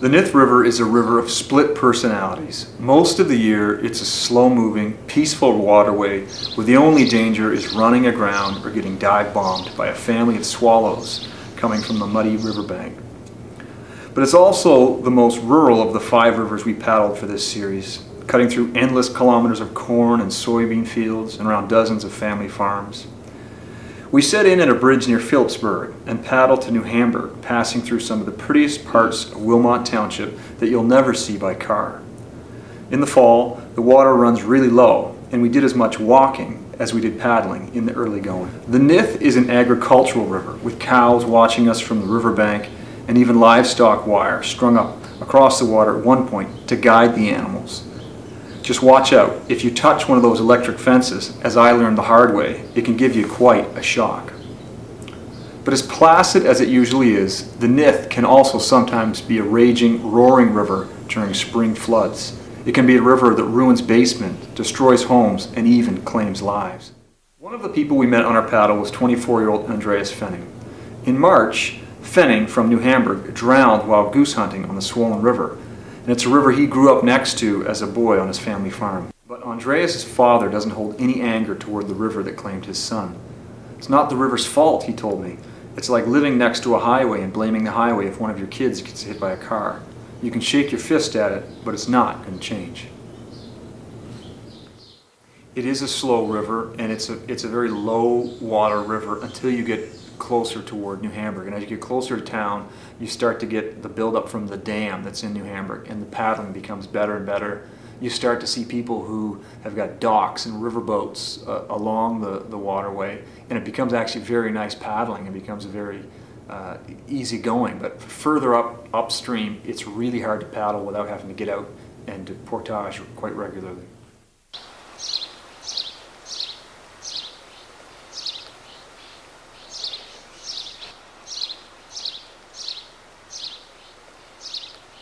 The Nith River is a river of split personalities. Most of the year, it's a slow-moving, peaceful waterway where the only danger is running aground or getting dive-bombed by a family of swallows coming from the muddy riverbank. But it's also the most rural of the 5 rivers we paddled for this series, cutting through endless kilometers of corn and soybean fields and around dozens of family farms. We set in at a bridge near Phillipsburg and paddled to New Hamburg, passing through some of the prettiest parts of Wilmot Township that you'll never see by car. In the fall, the water runs really low, and we did as much walking as we did paddling in the early going. The Nith is an agricultural river, with cows watching us from the riverbank and even livestock wire strung up across the water at one point to guide the animals. Just watch out. If you touch one of those electric fences, as I learned the hard way, it can give you quite a shock. But as placid as it usually is, the Nith can also sometimes be a raging, roaring river during spring floods. It can be a river that ruins basements, destroys homes, and even claims lives. One of the people we met on our paddle was 24-year-old Andreas Fenning. In March, Fenning from New Hamburg drowned while goose hunting on the swollen river. And it's a river he grew up next to as a boy on his family farm. But Andreas' father doesn't hold any anger toward the river that claimed his son. It's not the river's fault, he told me. It's like living next to a highway and blaming the highway if one of your kids gets hit by a car. You can shake your fist at it, but it's not going to change. It is a slow river, and it's a very low water river until you get closer toward New Hamburg. And as you get closer to town, you start to get the buildup from the dam that's in New Hamburg, and the paddling becomes better and better. You start to see people who have got docks and riverboats along the waterway, and it becomes actually very nice paddling. It becomes very easy going. But further upstream, it's really hard to paddle without having to get out and to portage quite regularly.